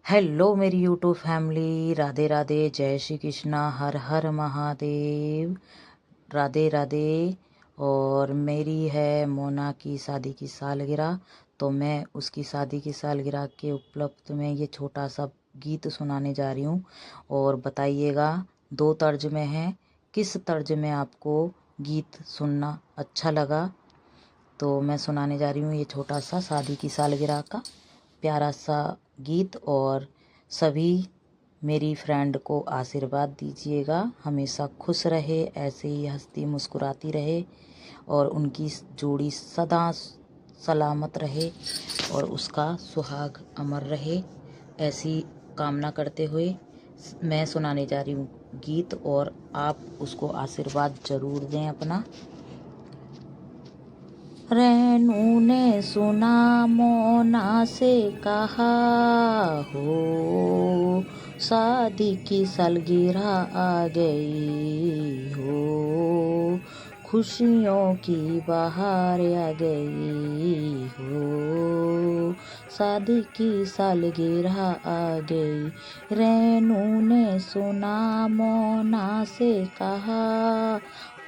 Hello मेरी YouTube family, Radhe Radhe, जय श्री कृष्णा, हर हर महादेव, राधे राधे। और मेरी है मोना की शादी की सालगिरह, तो मैं उसकी शादी की सालगिरह के उपलक्ष्य में ये छोटा सा गीत सुनाने जा रही हूँ। और बताइएगा, दो तर्ज में है, किस तर्ज में आपको गीत सुनना अच्छा लगा। तो मैं सुनाने जा रही हूँ ये छोटा सा शादी की सालगिरह का प्यारा सा गीत। और सभी मेरी फ्रेंड को आशीर्वाद दीजिएगा, हमेशा खुश रहे, ऐसे ही हंसती मुस्कुराती रहे और उनकी जोड़ी सदा सलामत रहे और उसका सुहाग अमर रहे, ऐसी कामना करते हुए मैं सुनाने जा रही हूँ गीत। और आप उसको आशीर्वाद ज़रूर दें अपना। रेनू ने सुना मोना से कहा, हो शादी की सालगिरह आ गई, हो खुशियों की बहार आ गई, हो शादी की सालगिरह आ गई। रेनू ने सुना मोना से कहा,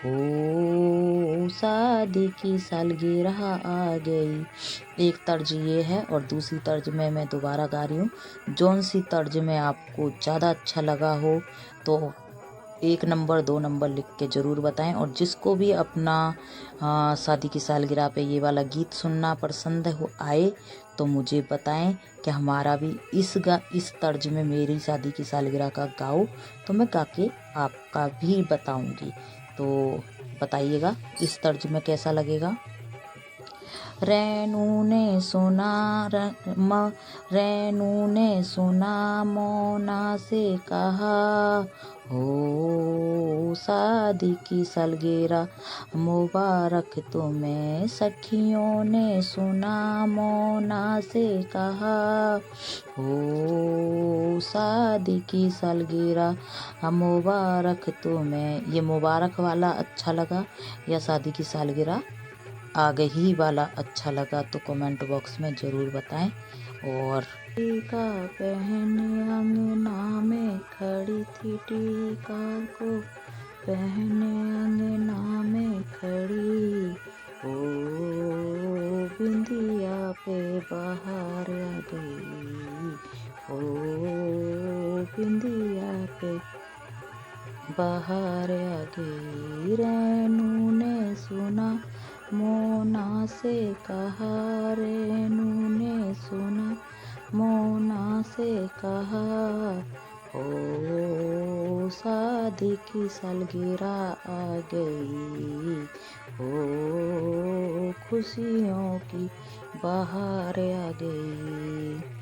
हो शादी की सालगिरह आ गई। एक तर्ज ये है और दूसरी तर्ज में मैं दोबारा गा रही हूँ। जौन सी तर्ज में आपको ज़्यादा अच्छा लगा हो तो 1 नंबर 2 नंबर लिख के ज़रूर बताएं। और जिसको भी अपना शादी की सालगिरह पे ये वाला गीत सुनना पसंद हो आए तो मुझे बताएं कि हमारा भी इस तर्ज में मेरी शादी की सालगिरह का गाओ, तो मैं गा के आपका भी बताऊंगी। तो बताइएगा इस तर्ज में कैसा लगेगा। रेनू ने सुना रेनू ने सुना मोना से कहा, हो शादी की सालगिरह मुबारक तुम्हें। सखियों ने सुना मोना से कहा, हो शादी की सालगिरह मुबारक तुम्हें। ये मुबारक वाला अच्छा लगा या शादी की सालगिरह आ गई वाला अच्छा लगा तो कमेंट बॉक्स में ज़रूर बताएं। और टीका पहने अंगना में खड़ी थी, टीका को पहने अंगना में खड़ी, ओ बिंदिया पे बहार आ गई, ओ बिंदिया पे बहार आ गई। रेनू ने सुना मोना से कहा, रेनू ने सुना मोना से कहा, ओ शादी की सालगिरह आ गई, ओ खुशियों की बहार आ गई।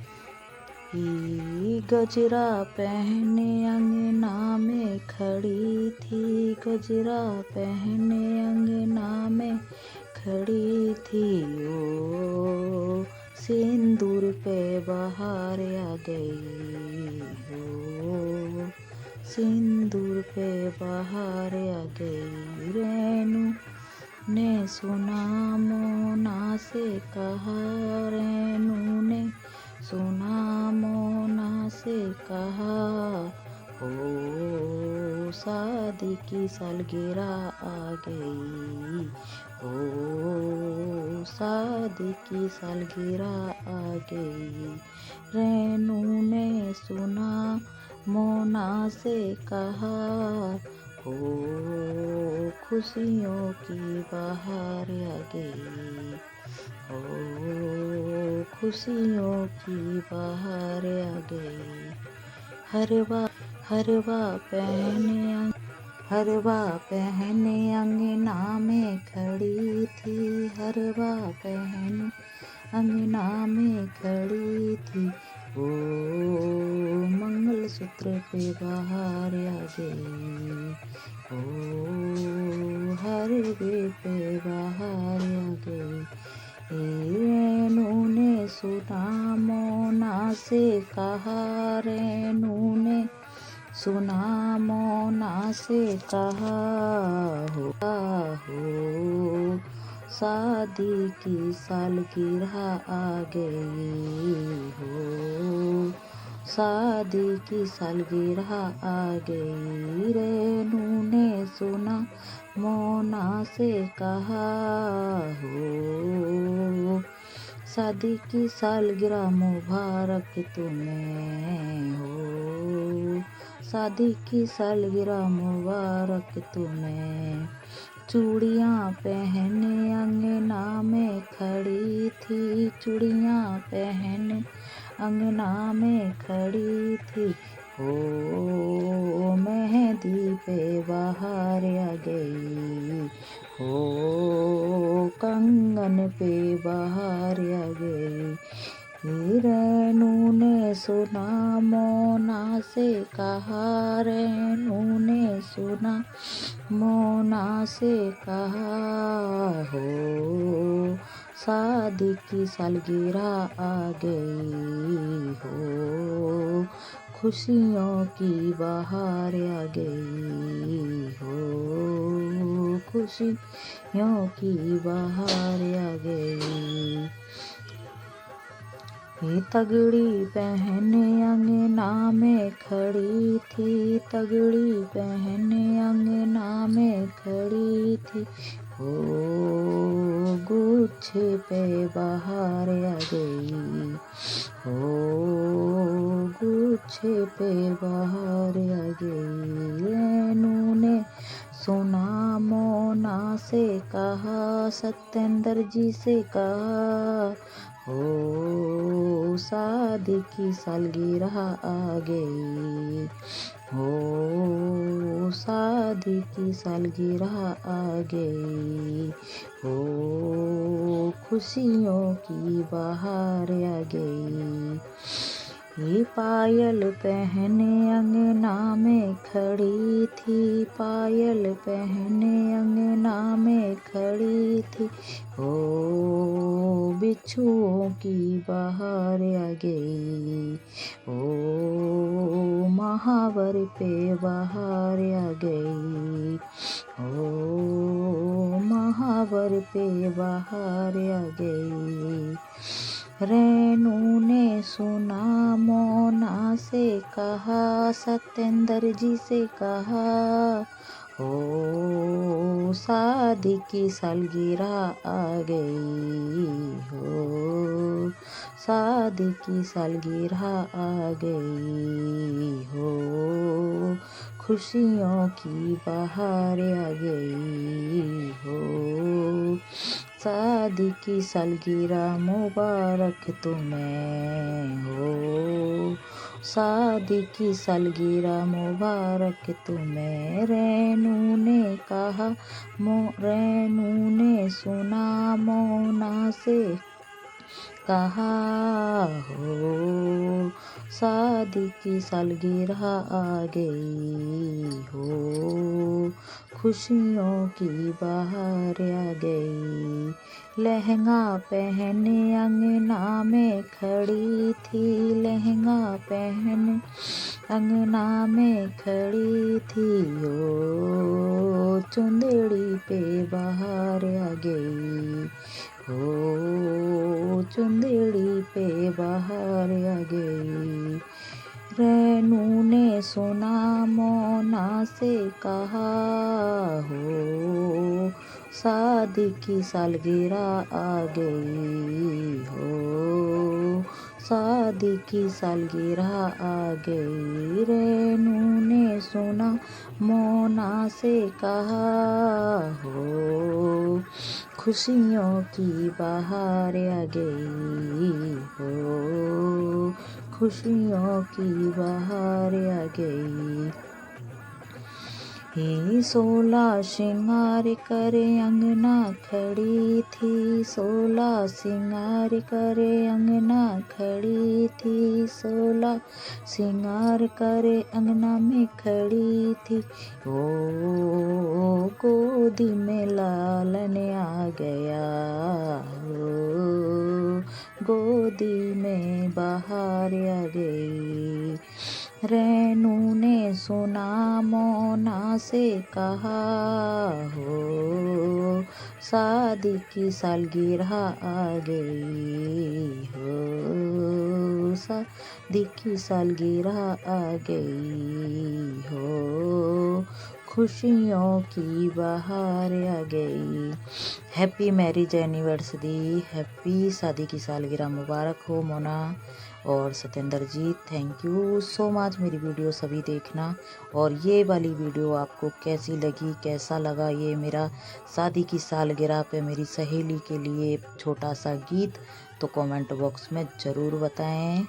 गजरा पहने अंगना में खड़ी थी, गजरा पहने अंगना में खड़ी थी, ओ सिंदूर पे बहार आ गई, ओ सिंदूर पे बहार आ गई। रेनू ने सुना मोना से कहा, रेनू ने सुना मोना से कहा, हो शादी की सालगिरह आ गई, हो शादी की सालगिरह आ गई। रेनू ने सुना मोना से कहा, हो खुशियों की बहार आ गई, ओ खुशियों की बहार आ गई। हरवा पहने अंगना में खड़ी थी, हरवा पहने अंगना में खड़ी थी, ओ मंगलसूत्र पे बहार आ गई, ओ हरवे पे बहार आ गई। रेनू ने सुना मोना से कहा, रेनू ने सुना मोना से कहा, हो शादी की सालगिरह आ गई, हो शादी की सालगिरह आ गई। रेनू ने सुना मोना से कहा हो, शादी की सालगिरह मुबारक तुम्हें हो, शादी की सालगिरह मुबारक तुम्हें। चूड़ियाँ पहने अंगना में खड़ी थी, चूड़ियाँ पहने अंगना में खड़ी थी हो, मेहंदी पे बाहर आ गई हो, कंगन पे बाहर आ गई। रेनू ने सुना मोना से कहा, रेनू ने सुना मोना से कहा हो, शादी की सालगिरह आ गई हो, खुशियों की बहार आ गई हो, खुशियों की बहार आ गई। तगड़ी पहने अंगना में खड़ी थी, तगड़ी पहने अंगना में खड़ी थी हो, गुच्छे पे बाहर आ गई हो, गुच्छे पे बाहर आ गई। रेनू ने सुना मोना से कहा, सत्येंद्र जी से कहा हो, शादी की सालगिरह आ गई हो, शादी की सालगिरह आ गई हो, खुशियों की बहार आ गई। पायल पहने अंगना में खड़ी थी, पायल पहने अंगना में खड़ी थी हो, बिच्छुओं की बहार आ गई हो, महावर पे बहार आ गई हो, महावर पे बहार आ गई। रेनू ने सुना मोना से कहा, सत्येंद्र जी से कहा हो, शादी की सालगिरह आ गई हो, शादी की सालगिरह आ गई हो, खुशियों की बहार आ गई हो, शादी की सालगिरह मुबारक तुम्हें हो, शादी की सालगिरह मुबारक तुम्हें। रेनू ने कहा रेनू ने सुना मोना से कहा हो, शादी की सालगिरह आ गई हो, खुशियों की बहार आ गई। लहंगा पहने अंगना में खड़ी थी, लहंगा पहने अंगना में खड़ी थी हो, चुंदड़ी पे बाहर आ गई हो, चुंदड़ी पे बाहर आ गई। रेनू ने सुना मोना से कहा हो, शादी की सालगिरह आ गई हो, शादी की सालगिरह आ गई। रेनू ने सुना मोना से कहा हो, खुशियों की बहार आ गई हो, खुशियों की बहार आ गई। 16 श्रृंगार करे अंगना खड़ी थी, 16 श्रृंगार करे अंगना खड़ी थी, 16 श्रृंगार करे अंगना में खड़ी थी ओ, गोदी में लालन आ गया हो, गोदी में बहार आ गई रेनू ने सुना मोना से कहा हो, शादी की सालगिरह आ गई हो, शादी की सालगिरह आ गई हो, खुशियों की बहार आ गई। हैप्पी मैरिज एनिवर्सरी, हैप्पी शादी की सालगिरह मुबारक हो मोना और सत्येंद्र जी। थैंक यू सो मच मेरी वीडियो सभी देखना। और ये वाली वीडियो आपको कैसी लगी, कैसा लगा ये मेरा शादी की सालगिरह पे मेरी सहेली के लिए छोटा सा गीत, तो कमेंट बॉक्स में ज़रूर बताएं।